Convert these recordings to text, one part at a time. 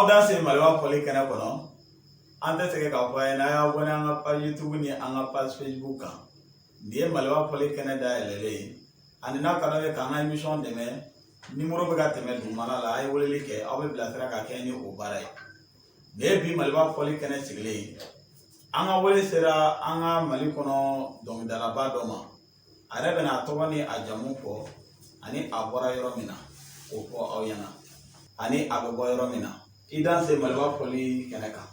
aw da se Maliba fɔli kɛnɛ kɔnɔ an tɛ sɛgɛn k'a fɔ a ye n'a y'a abonné an ka page YouTube ni an ka page Facebook kan nin ye Maliba fɔli kɛnɛ dayɛlɛlen ye ani n'a ka d'an ye k'an ka émission dɛmɛ numéro bɛ ka tɛmɛ dugumana la a ye weleli kɛ aw bɛ bilasira ka kɛ ni o baara ye nin ye bi Maliba fɔli kɛnɛ sigilen ye an ka wele sera an ka Mali kɔnɔ dɔnkilidalaba dɔ ma a yɛrɛ bɛna a tɔgɔ ni a jamu fɔ ani a bɔra yɔrɔ min na o fɔ aw ɲɛna ani a bɛ bɔ yɔrɔ min na i dan se Maliba fɔli kɛnɛ kan.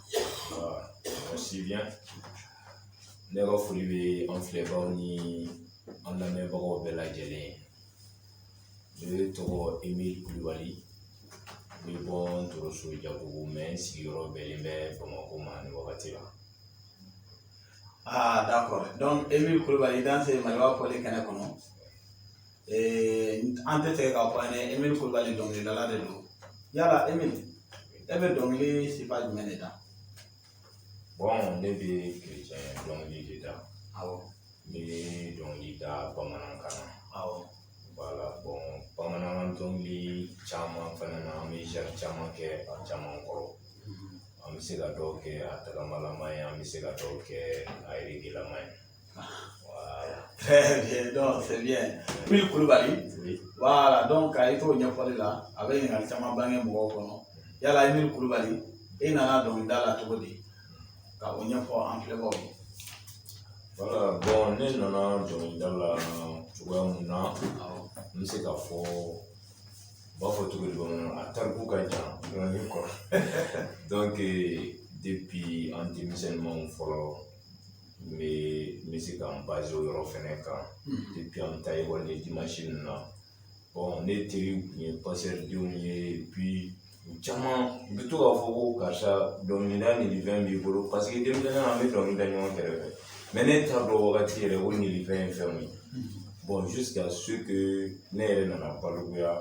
Merci bien. Ne ka foli bɛ an filɛbagaw ni an lamɛnbagaw bɛɛ lajɛlen ye. Ne tɔgɔ Emile Kulibali n bɛ bɔ Ntoroso Jakugu mais n sigiyɔrɔ bɛnnen bɛ Bamakɔ ma nin wagati la. Ah d'accord donc Emile Kulibali i dan se Maliba fɔli kɛnɛ kɔnɔ an tɛ sɛgɛn k'a fɔ an ye Emile Kulibali dɔnkilidala de don yala Emile e bɛ dɔnkili sifa jumɛn de da? Bon ne bɛ chrétien dɔnkili de da. Awɔ. N bɛ dɔnkili da bamanankan na. Awɔ. Voilà bon bamanankan dɔnkili caman fana na an bɛ genre caman kɛ a caman kɔrɔ. An bɛ se ka dɔw kɛ a tagamalaman ye an bɛ se ka dɔw kɛ a yɛrɛgelaman ye. Voilà. Très bien donc c'est bien. Emile Kulibali. Oui. Voilà donc a ye t'o ɲɛfɔli la a bɛ ɲininkali caman bange mɔgɔw kɔnɔ yala Emile Kulibali e nana dɔnkilida la cogo di ka o ɲɛfɔ an filɛbagaw ye. Voilà bon ne nana dɔnkilida la cogoya mun na n bɛ se k'a fɔ u b'a fɔ cogo di bamanankan a tariku ka jan dɔɔnin quoi donc depuis an denmisɛnninmanw fɔlɔ n bɛ se ka n basé o yɔrɔ fɛnɛ kan depuis an bɛ taa école ni dimanche ninnu na bon ne teriw tun ye pasteur denw ye puis caman u bɛ to k'a fɔ ko karisa dɔnkilida nin fɛn b'i bolo parce que denmisɛnninya an bɛ dɔnkili da ɲɔgɔn kɛrɛfɛ mais ne t'a dɔn wagati yɛrɛ ko nin fɛn ye fɛn mun ye bon jusqu'à ce que ne yɛrɛ nana balikuya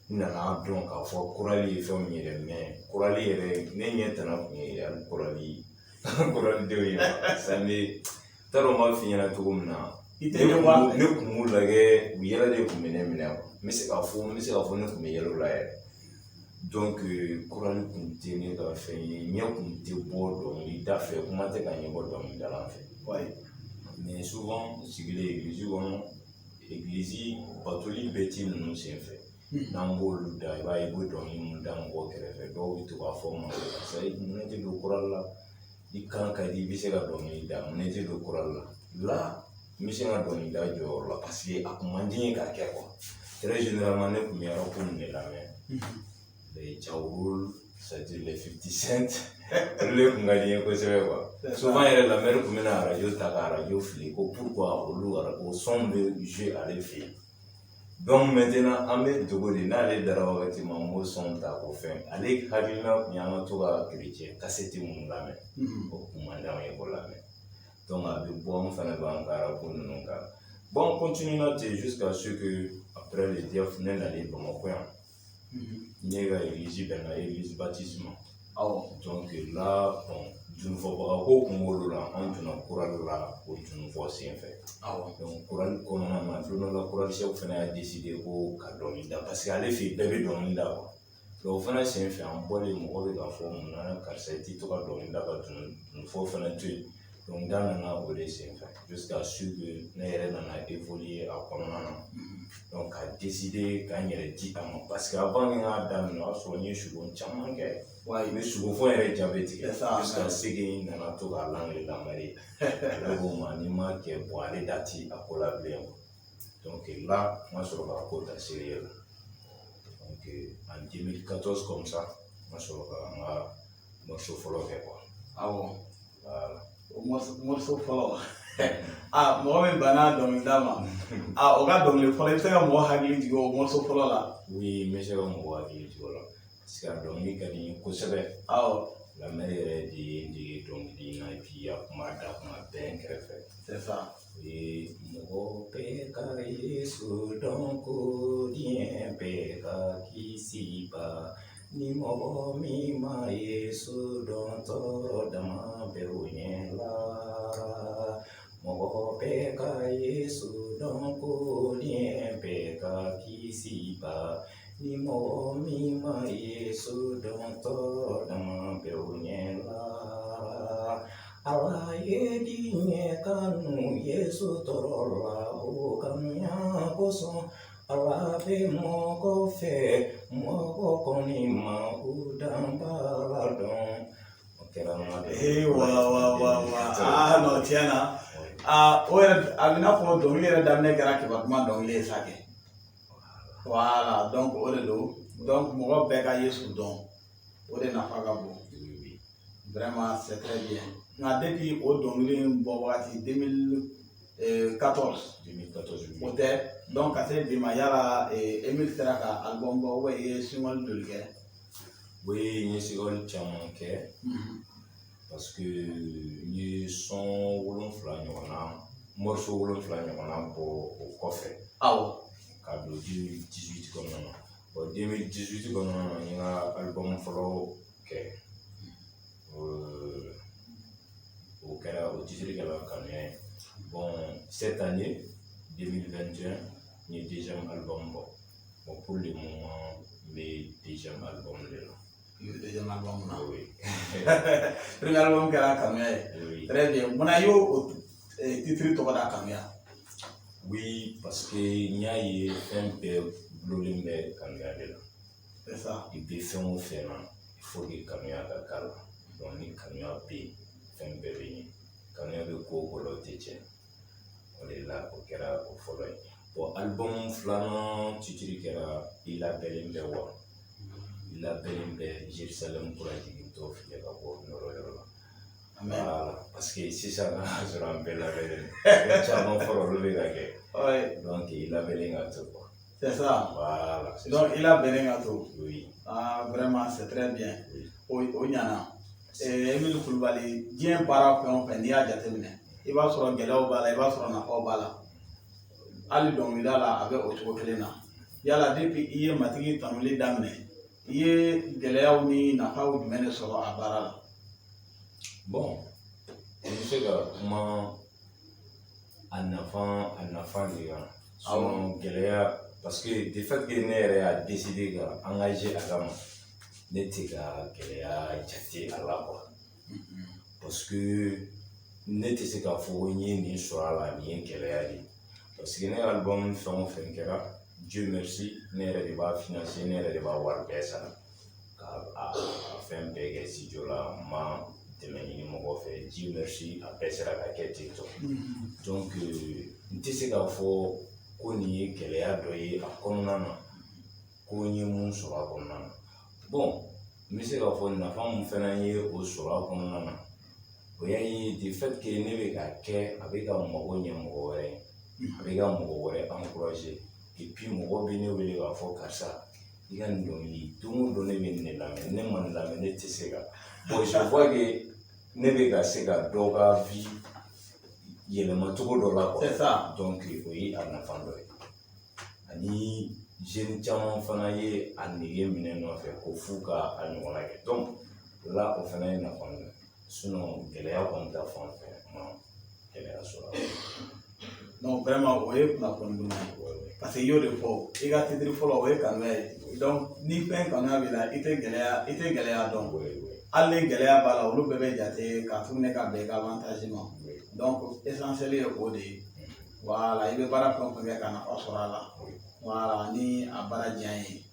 n nana dɔn k'a fɔ korali ye fɛn min ye dɛ mais korali yɛrɛ ne ɲɛ tana tun ye hali koralidenw ye ça ne t'a dɔn n b'a f'i ɲɛna cogo min na ne kun b'u lajɛ u yɛlɛ de kun bɛ ne minɛ n bɛ se k'a fɔ ne kun bɛ yɛlɛ o la yɛrɛ donc korali kun tɛ ne ka fɛn ye ɲɛ kun tɛ bɔ dɔnkilida fɛ kuma tɛ ka ɲɛ bɔ dɔnkilidala fɛ mais souvent n sigilen église kɔnɔ église batoli bɛti ninnu senfɛ n'an b'olu da i b'a ye i bɛ dɔnkili mun da mɔgɔw kɛrɛfɛ dɔw bɛ to k'a fɔ n ma karisa mun ne tɛ don korali la i kan ka di i bɛ se ka dɔnkili da mun ne tɛ don korali la n bɛ se ka dɔnkilida jɔyɔrɔ la parce que a kun man di n ye k'a kɛ quoi très généralement ne kun bɛ yɔrɔ ko nin de lamɛn les Ja Rule c'est-à-dire les 50 Cent olu de kun ka di n ye kosɛbɛ quoi souvent yɛrɛ lamɛnni kun bɛ na radio ta ka radio fili ko pourquoi olu o son bɛ jouer ale fɛ yen donc maintenant an bɛ dogo de n'ale dara wagati min an b'o son ta k'o fɛn ale hakilina kun ye an ka to ka chrétien cassette minnu lamɛn o kun man d'anw ye k'o lamɛn donc a bɛ bɔ an fana b'an ka rap ninnu kan bon on continue là jusqu'à ce que après le DEF ne nalen Bamakɔ yan ne ka église bɛnna église baptisme donc là bon junufɔbaga ko kun b'olu la an donna korali la o junufɔ senfɛ donc korali kɔnɔna na don dɔ la korali chef fana y'a décidé ko ka dɔnkili da parce que ale fɛ yen bɛɛ bɛ dɔnkili da quoi donc o fana senfɛ an bɔlen mɔgɔ bɛ k'a fɔ mun na karisa i tɛ to ka dɔnkili da ka junufɔ fana to yen donc da nana o de senfɛ jusqu'à ce que ne yɛrɛ nana évoluer a kɔnɔna na donc ka décidé ka n yɛrɛ di a ma parce que avant n k'a daminɛ o y'a sɔrɔ n ye sugo caman kɛ n bɛ sugofɔ yɛrɛ jaabi tigɛ jusqu'à ce que n nana to k'a langile lamɛn ale ko n ma n'i ma kɛ bon ale da ti a ko la bilen donc là n ka sɔrɔ k'a ko ta sérieux donc en 2014 comme ça n ka sɔrɔ ka n ka morceau fɔlɔ kɛ quoi voilà o morceau fɔlɔ mɔgɔ min banna dɔnkilida ma o ka dɔnkili fɔlɔ i bɛ se ka mɔgɔ hakili jigin o morceau fɔlɔ la. oui n bɛ se ka mɔgɔ hakili jigin o la parce que a dɔnkili ka di n ye kosɛbɛ lamɛn yɛrɛ de ye n dege dɔnkili in na et puis a kun b'a da kuma bɛɛ n kɛrɛfɛ c'est ça o ye mɔgɔ bɛɛ ka Yesu dɔn ko diɲɛ bɛɛ ka kisi ba ni mɔgɔ min ma Yesu dɔn tɔɔrɔ dama bɛ o ɲɛ la mɔgɔ bɛɛ ka Yesu dɔn ko diɲɛ bɛɛ ka kisi ba ni mɔgɔ min ma Yesu dɔn tɔɔrɔ kanu Yesu torola o kanuya koso alabe moko fe moko konima udambala don. No tiɲɛ na o yɛrɛ a bɛ n'a fɔ dɔnkili yɛrɛ daminɛ kɛra kiba kuma dɔnkili ye sa kɛ donc o de don donc mɔgɔ bɛɛ ka Yesu dɔn o de nafa ka bon vraiment c'est très bien nka depuis o dɔnkili in bɔ wagati 2014 o tɛ donc ka se bi ma yala Emile sera ka album bɔ ou bien i ye single joli kɛ? Oui, n ye single caman kɛ parce que n ye son 7 ɲɔgɔn na morceau 7 ɲɔgɔn na bɔ o kɔfɛ ka don 2018 kɔnɔna na bon 2018 kɔnɔna na n ye n ka album fɔlɔ kɛ o kɛra o titre kɛra kanuya ye bon cette année 2021 n ye deuxième album bɔ bon pour le moment n bɛ deuxième album de la. Deuxième album na. Oui. Premier album kɛra kanuya ye. Oui. Très bien. Mun na i y'o titre tɔgɔ da kanuya? Oui, parce que n y'a ye fɛn bɛɛ gulonlen bɛ kanuya de la. C'est ça. I bɛ fɛn o fɛn na il faut que kanuya ka k'a la donc ni kanuya bɛ yen fɛn bɛɛ bɛ ɲɛ kanuya bɛ ko o ko la o tɛ tiɲɛ o de la o kɛra o fɔlɔ ye bon album 2nan titre kɛra i labɛnnen bɛ wa i labɛnnen bɛ Jerusalem kura jigintɔ filɛ ka bɔ yɔrɔ la. Voilà, parce que sisan n'a sɔrɔ an bɛɛ labɛnnen don caman fɔlɔ olu bɛ ka kɛ donc i labɛnnen ka to quoi. C'est ça. Voilà. Donc i labɛnnen ka to. Oui. Ah vraiment c'est très bien. Oui. O ɲana. Emile Kulubali diɲɛ baara fɛn o fɛn n'i y'a jateminɛ i b'a sɔrɔ gɛlɛyaw b'a la i b'a sɔrɔ nafaw b'a la hali dɔnkilida la a bɛ o cogo kelen na yala depuis i ye matigi tanuli daminɛ i ye gɛlɛyaw ni nafaw jumɛn de sɔrɔ a baara la? Bon n bɛ se ka kuma a nafa de kan sinon gɛlɛya parce que de fait que ne yɛrɛ y'a décidé ka engager a kama ne tɛ ka gɛlɛya jate a la quoi parce que ne tɛ se k'a fɔ ko n ye nin sɔrɔ a la nin ye gɛlɛya de ye parce que ne ka album fɛn o fɛn kɛra Dieu merci ne yɛrɛ de b'a financer ne yɛrɛ de b'a wari bɛɛ sara ka fɛn bɛɛ kɛ studio la n ma dɛmɛ ɲini mɔgɔ fɛ Dieu merci a bɛɛ sera ka kɛ ten tɔ donc n tɛ se k'a fɔ ko nin ye gɛlɛya dɔ ye a kɔnɔna na ko n ye mun sɔrɔ a kɔnɔna na bon n bɛ se k'a fɔ nafa mun fana ye o sɔrɔ a kɔnɔna na o y'a ye de fait que ne bɛ ka kɛ a bɛ ka mago ɲɛ mɔgɔ wɛrɛ ye a bɛ ka mɔgɔ wɛrɛ encourager et puis mɔgɔ bɛ ne wele k'a fɔ karisa i ka nin dɔnkili don o don ne bɛ nin de lamɛn ne ma nin lamɛn ne tɛ se ka bon je vois que ne bɛ ka se ka dɔ ka vie yɛlɛma cogo dɔ la quoi. C'est ça. Donc o ye a nafa dɔ ye ani jeune caman fana ye a nege minɛ nɔfɛ ko f'u ka a ɲɔgɔnna kɛ donc la o fana ye nafa dɔ ye sinon gɛlɛya kɔni ta fan fɛ n ma gɛlɛya sɔrɔ a la. Non vraiment o ye kunnafoni duman ye parce que i y'o de fɔ i ka titre fɔlɔ o ye kanuya ye donc ni fɛn kanuya b'i la i tɛ gɛlɛya dɔn hali ni gɛlɛya b'a la olu bɛɛ bɛ jate ka tuguni ka bɛn i ka avantage ma donc essentiel ye o de ye voilà i bɛ baara fɛn o fɛn kɛ ka nafa sɔrɔ a la voilà ni a baara diya ye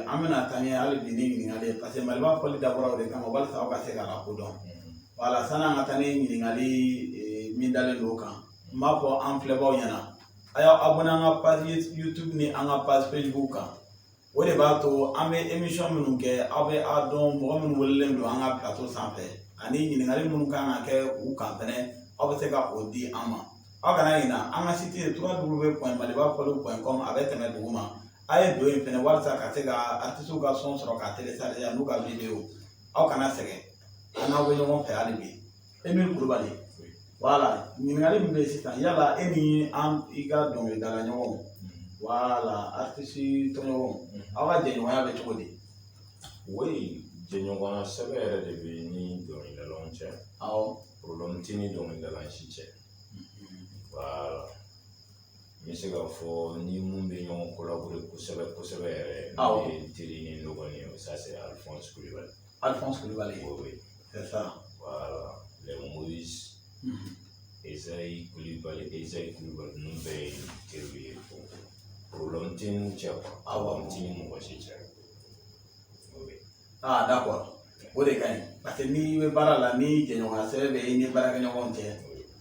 an bɛna taa ɲɛ hali bi ni ɲininkali ye parce que Maliba fɔli dabɔra o de kama walasa aw ka se ka lakodɔn voilà sani an ka taa ni ɲininkali min dalen don o kan n b'a fɔ an filɛbaw ɲɛna a y'aw abonné an ka page YouTube ni an ka page Facebook kan o de b'a to an bɛ émission minnu kɛ aw bɛ a dɔn mɔgɔ minnu welelen don an ka plateau sanfɛ ani ɲininkali minnu kan ka kɛ u kan fɛnɛ aw bɛ se ka o di an ma aw kana ɲinɛ an ka site ye www.malibafɔli.com a bɛ tɛmɛ dugu ma a ye don yen fɛnɛ walasa ka se ka artistes ka son sɔrɔ ka télécharger n'u ka vidéo aw kana sɛgɛn an n'aw bɛ ɲɔgɔn fɛ hali bi Emile Kulubali voilà ɲininkali min bɛ yen sisan yala e ni i ka dɔnkilidala ɲɔgɔnw voilà artiste tɔɲɔgɔnw aw ka jɛɲɔgɔnya bɛ cogo di? Oui jɛɲɔgɔnya sɛbɛ yɛrɛ de bɛ ni dɔnkilidalaw cɛ awɔ problème tɛ ni dɔnkilidala si cɛ voilà n bɛ se k'a fɔ ni mun bɛ ɲɔgɔn collaborer kosɛbɛ kosɛbɛ yɛrɛ ne ye n teri ni n dɔgɔnin ye ça c'est Alphonse Kulibali. Alphonse Kulibali. Oui c'est ça. voilà les Moïse Ezayi Kulibali ninnu bɛɛ ye teriw ye problème tɛ n'u cɛ problème tɛ ni mɔgɔ si cɛ. D'accord o de ka ɲi parce que n'i bɛ baara la ni jɛɲɔgɔnya sɛbɛn bɛ i ni baarakɛɲɔgɔnw cɛ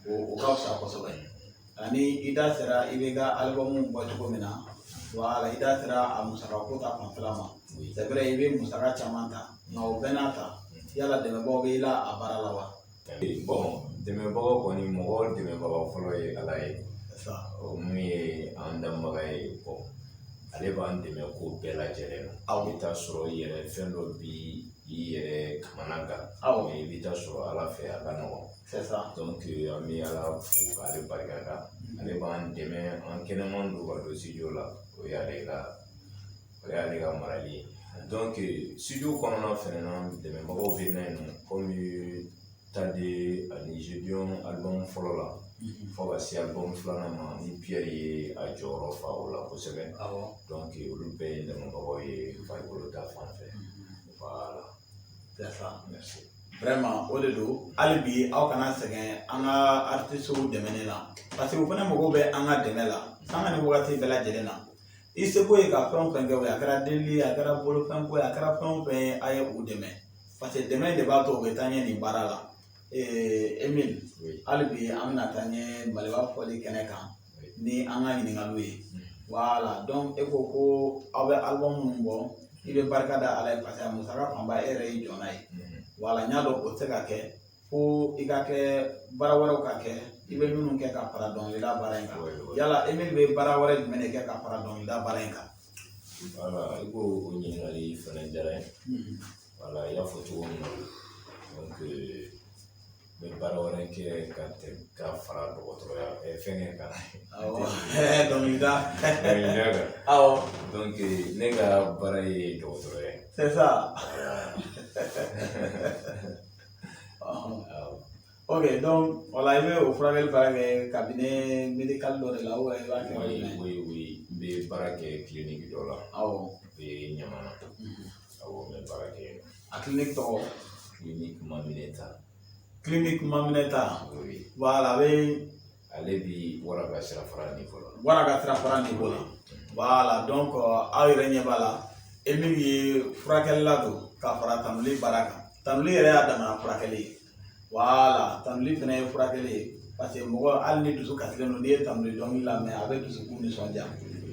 o ka fisa kosɛbɛ ani i da sera i bɛ ka album bɔ cogo min na voilà i da sera a musaka ko ta fanfɛla ma c'est vrai i bɛ musaka caman ta nka o bɛɛ n'a ta yala dɛmɛbagaw bɛ i la a baara la wa? Bon dɛmɛbagaw kɔni mɔgɔ dɛmɛbaga fɔlɔ ye Ala ye mun ye an danbaga ye ale b'an dɛmɛ ko bɛɛ lajɛlen na i bɛ taa sɔrɔ i yɛrɛ fɛn dɔ bi i yɛrɛ kamana gan i bɛ taa sɔrɔ Ala fɛ a ka nɔgɔn donc an bɛ Ala fo k'ale barikada ale b'an dɛmɛ an kɛnɛman don ka don studio la o y'ale ka marali ye donc studio kɔnɔna fɛnɛ na dɛmɛbagaw bɛ na yen nɔ komi Tade ani Gédéon album fɔlɔ la fo ka se album filanan ma ni Pierre ye a jɔyɔrɔ fa o la kosɛbɛ donc olu bɛɛ ye dɛmɛbagaw ye farikolo ta fanfɛ voilà c'est ça merci vraiment o de don hali bi aw kana sɛgɛn an ka artistes dɛmɛni la parce que u fana mago bɛ an ka dɛmɛ la sanga ni wagati bɛɛ lajɛlen na i seko ye ka fɛn o fɛn kɛ o ye a kɛra delili ye a kɛra bolofɛnko ye a kɛra fɛn o fɛn ye a ye u dɛmɛ parce que dɛmɛ de b'a to u bɛ taa ɲɛ nin baara la Emile hali bi an bɛna taa ɲɛ Maliba fɔli kɛnɛ kan ni an ka ɲininkaliw ye voilà donc e ko ko aw bɛ album minnu bɔ i bɛ barika da Ala ye parce que a musaka fanba e yɛrɛ y'i jɔna ye voilà n y'a dɔn o tɛ se ka kɛ fo i ka kɛ baara wɛrɛw ka kɛ i bɛ minnu kɛ ka fara dɔnkilida baara in kan yala Emile bɛ baara wɛrɛ jumɛn de kɛ ka fara dɔnkilida baara in kan? Voilà i ko o ɲininkali fana diyara n ye voilà i y'a fɔ cogo min na donc n bɛ baara wɛrɛ kɛ ka fara dɔgɔtɔrɔya fɛnkɛ kan dɔnkilida kan donc ne ka baara ye dɔgɔtɔrɔya ye c'est ça ok donc voilà i bɛ o furakɛli baara kɛ cabinet médical dɔ de la ou i b'a kɛ oui n bɛ baara kɛ clinique dɔ la o bɛ Ɲamana n bɛ baara kɛ yen a clinique tɔgɔ clinique Mamineta clinique Mamineta voilà ale bi Waraga sirafara niveau la Waraga sirafara niveau la voilà donc aw yɛrɛ ɲɛ b'a la Emile ye furakɛlila don ka fara Tanuli baara kan Tanuli yɛrɛ y'a damana furakɛli ye voilà Tanuli fana ye furakɛli ye parce que mɔgɔ hali ni dusu kasilen don n'i ye Tanuli dɔnkili lamɛn a bɛ dusukun nisɔndiya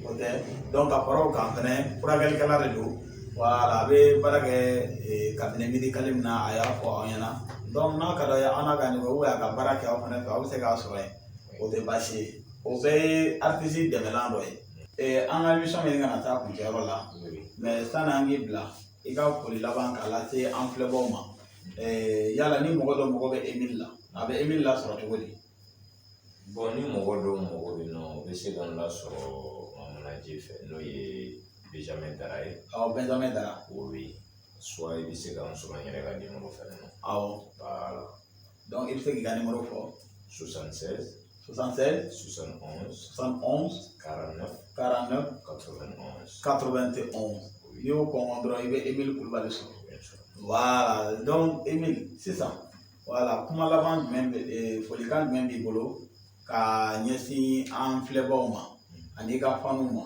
o tɛ donc ka fara o kan fɛnɛ furakɛlikɛla de don voilà a bɛ baara kɛ cabinet médical min na a y'a fɔ aw ɲɛna donc n'a ka d'a ye an n'a ka ɲɔgɔn ou bien a ka baara kɛ aw fɛnɛ fɛ aw bɛ se k'a sɔrɔ yen o tɛ baasi ye o bɛɛ ye artiste dɛmɛlan dɔ ye an ka émission ɲini kana taa kuncɛyɔrɔ la mais sani an k'i bila i ka foli laban k'a lase an filɛbagaw ma yala ni mɔgɔ dɔ mago bɛ Emile la a bɛ Emile lasɔrɔ cogo di? bon ni mɔgɔ dɔw mago bɛ n na u bɛ se ka n lasɔrɔ Manaje fɛ n'o ye Benjamin Dara ye Benjamin Dara oui soit i bɛ se ka n sɔrɔ n yɛrɛ ka numéro fɛnɛ na voilà donc i bɛ se k'i ka numéro fɔ 76 76 71 71 49 49 91 n'i y'o kɔn dɔrɔn i bɛ Emile Kulibali sɔrɔ voilà donc Emile sisan voilà kuma laban jumɛn bɛ folikan jumɛn b'i bolo ka ɲɛsin an filɛbagaw ma ani ka faniw ma?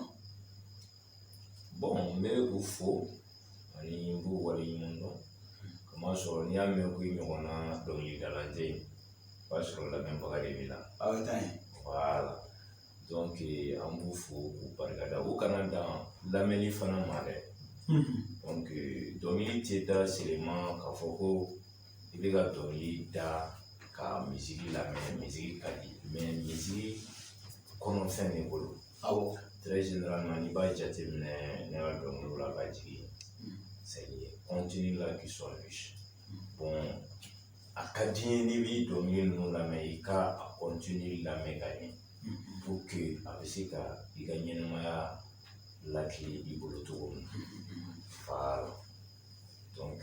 bon n bɛ u fo ani n b'u waleɲuman dɔn kamasɔrɔ n'i y'a mɛn ko i ɲɔgɔnna dɔnkilidalan tɛ yen o b'a sɔrɔ lamɛnbaga de b'i la aw ye taa yen voilà donc an b'u fo k'u barikada u kana dan lamɛnni fana ma dɛ donc dɔnkili tɛ da seulement k'a fɔ ko i bɛ ka dɔnkili da ka misiki lamɛn misiki ka di mais misiki kɔnɔfɛn de bolo très généralement n'i b'a jateminɛ ne ka dɔnkiliw la ka jigin c'est les contenus là qui sont riches bon a ka di n ye n'i b'i dɔnkili ninnu lamɛn i ka a contenu lamɛn ka ɲɛ pour que a bɛ se ka i ka ɲɛnɛmaya lakile i bolo cogo min voilà donc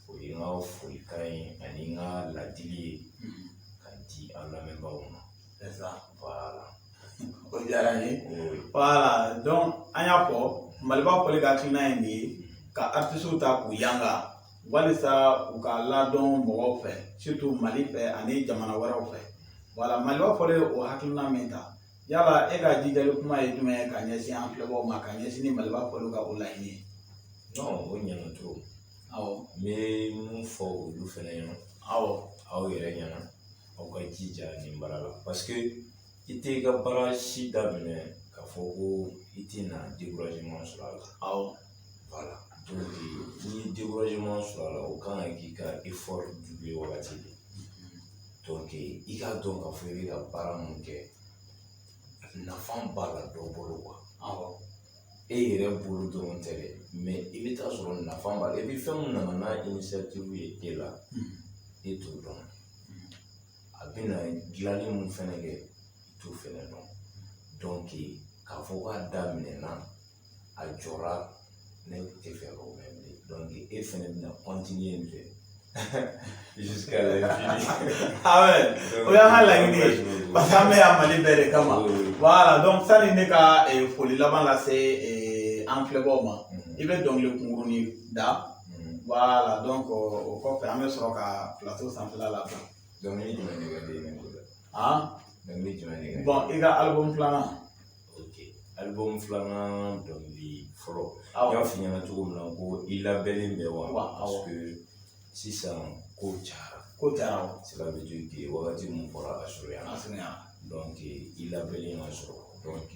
o ye n ka folikan ye ani n ka ladili ye ka di an lamɛnbagaw ma voilà o diyara n ye voilà donc an y'a fɔ Maliba fɔli ka hakilina ye nin ye ka artistes ta k'u yanga walisa u ka ladɔn mɔgɔw fɛ surtout Mali fɛ ani jamana wɛrɛw fɛ Voilà, Maliba fɔlen o hakilina min ta yala e ka jijali kuma ye jumɛn ye ka ɲɛsin an filɛbagaw ma ka ɲɛsin ni Maliba fɔliw ka o laɲini ye? Non, o ɲɛna trop. Awɔ. N bɛ mun fɔ olu fɛnɛ ɲɛna. Awɔ. Aw yɛrɛ ɲɛna aw ka jija nin baara la parce que i tɛ i ka baara si daminɛ k'a fɔ ko i tɛna découragement sɔrɔ a la. Awɔ. Voilà. Donc n'i ye découragement sɔrɔ a la o kan ka k'i ka effort doubler wagati de. Donc i k'a dɔn k'a fɔ i bɛ ka baara mun kɛ nafa b'a la dɔ bolo quoi. Awɔ. E yɛrɛ bolo dɔrɔn tɛ dɛ mais i bɛ taa sɔrɔ nafa b'a la et puis fɛn min nana n'a initiative ye e la e t'o dɔn. A bɛna dilanni mun fɛnɛ kɛ i t'o fɛnɛ dɔn. Donc k'a fɔ k'a daminɛna a jɔra ne tɛ fɛ k'o mɛn bilen. Donc e fɛnɛ bɛna continuer nin fɛ jusqu'à l'infini. Ah ouais, o y'an ka laɲini ye parce que an bɛ yan Mali bɛɛ de kama. Voilà, donc sani ne ka foli laban lase an filɛbagaw ma i bɛ dɔnkili kunkurunin da. Voilà, donc o kɔfɛ an bɛ sɔrɔ ka plateau sanfɛla labɛn. Dɔnkili jumɛn de ka di ne bolo? Dɔnkili jumɛn de ka di? Bon, i ka album filanan. Ok, album filanan dɔnkili fɔlɔ. N y'a f'i ɲɛna cogo min na ko i labɛnnen bɛ wa? Parce que sisan ko cayara. Ko cayara. Cela veut dire que wagati mun fɔra a surunyana. A surunyana. Donc i labɛnnen ka sɔrɔ. Donc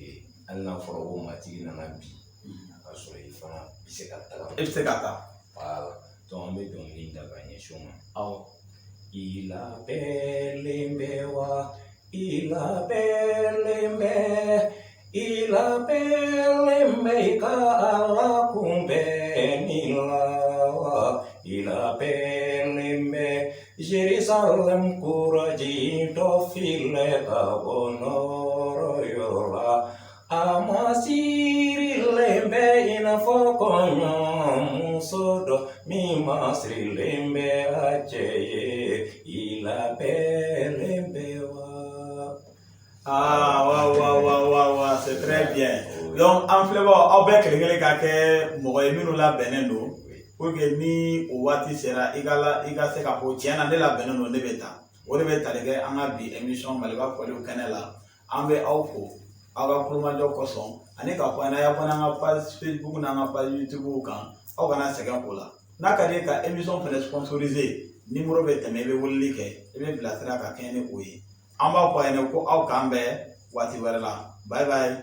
hali n'a fɔra ko matigi nana bi a ka sɔrɔ i fana bɛ se ka taga. E bɛ se ka taa. Voilà. Donc an bɛ dɔnkili da ka ɲɛsin o ma. Awɔ. I labɛnnen bɛ wa? I labɛnnen bɛ. I labɛnnen bɛ i ka Ala kunbɛnni la wa? I labɛnnen bɛ Jerusalem kuraji dɔ filɛ ka bɔ nɔrɔyɔrɔ la. A masirilen bɛ i n'a fɔ kɔɲɔmuso dɔ min masirilen bɛ a cɛ ye. I labɛnnen bɛ wa? Waouh, c'est très bien. Donc an filɛbagaw aw bɛɛ kelen-kelen ka kɛ mɔgɔ ye minnu labɛnnen don pour que ni o waati sera i ka se ka fɔ tiɲɛ na ne labɛnnen don ne bɛ taa. O de bɛ tali kɛ an ka bi émission Maliba fɔliw kɛnɛ la. An bɛ aw fo aw ka kulomajɔ kosɔn ani k'a fɔ an ye abonné an ka page Facebook n'an ka page YouTube kan aw kana sɛgɛn o la. N'a ka di ye ka émission fɛnɛ sponsoriser numéro bɛ tɛmɛ i bɛ weleli kɛ i bɛ bilasira ka kɛɲɛ ni o ye. An b'a fɔ a ɲɛna ko aw k'an bɛn waati wɛrɛ la. Bye bye.